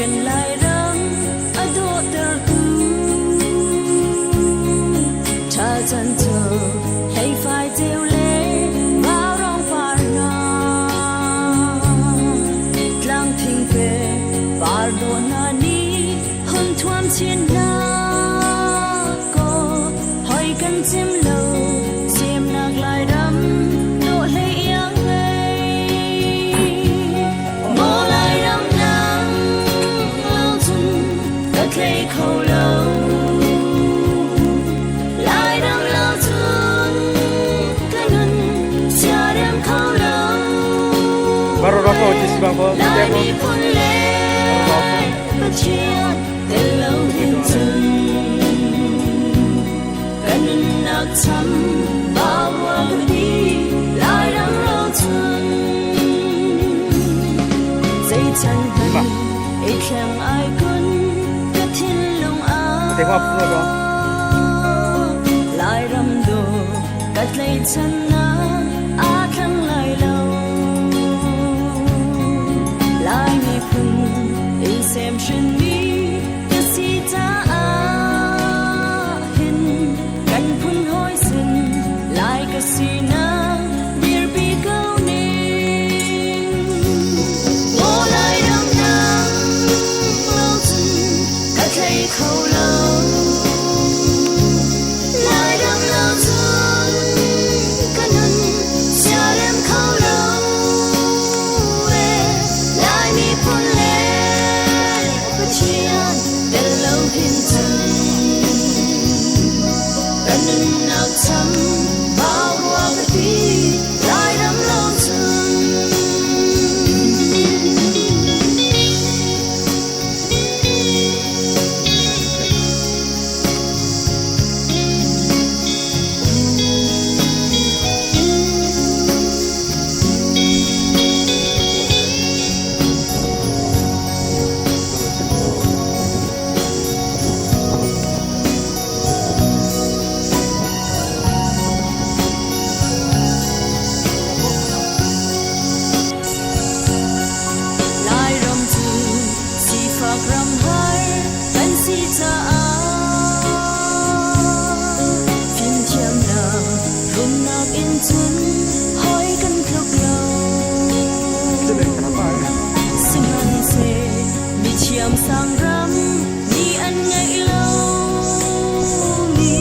chuyện lại răng ở độ tờ tu cha chân chờ hay phải tiêu lệ vào rong phar na lang thinh về phar đồ na ni hơn thuam chiến na có hỏi cần chim lâu chim nạc lại đắm độ lệ yang lấy khâu lâu lại đang lâu thương cái ngân chờ đêm khâu lâu lại đi phun lên bất chia tên lâu thêm dừng cái ngân nạc thắm bao hoa cứ đi lại đang lâu thương dây chân hân ít khem ai quân Thế hoa phun rồi lại rầm đồ cắt lấy chân na á thăng lại lâu lại mi phun in xem chân mi cái gì ta hình cảnh phun hối xin lại cái gì na dear be câu nín ngô lại đâm nắng lâu dần cắt lấy khâu lâu thắm bao hoa cái đi lại đắm lâu dần sang rắm đi ăn nhảy lâu đi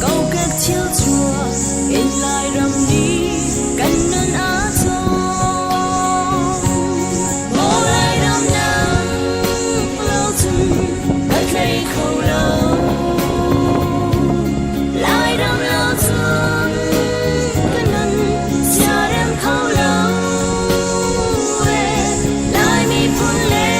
câu kết chiếu chùa in lại rầm đi cánh nâng á thô ngô lại đâm nắng lâu dần bắt lấy khâu lâu lại đâm lâu dần cái nâng xa đêm khâu lâu lại mi phun lên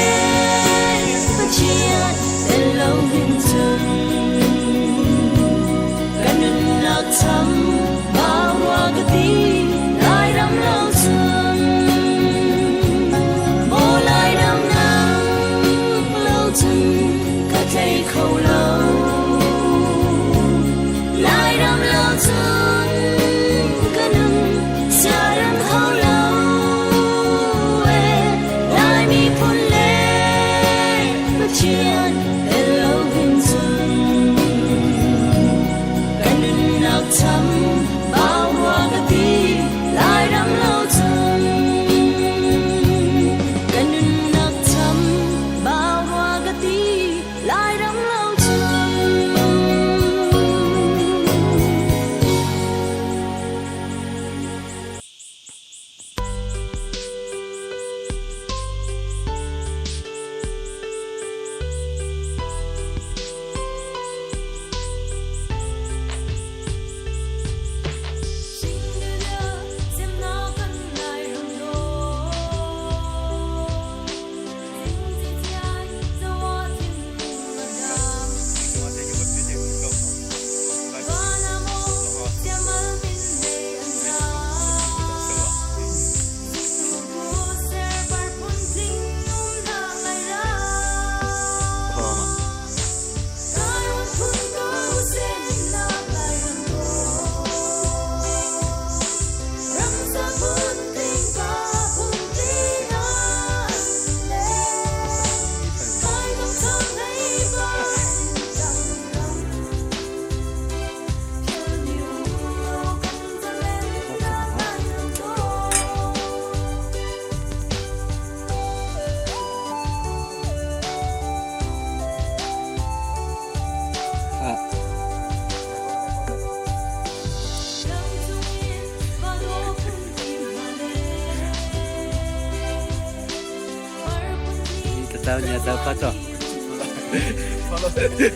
nhà sao phát rồi Follow.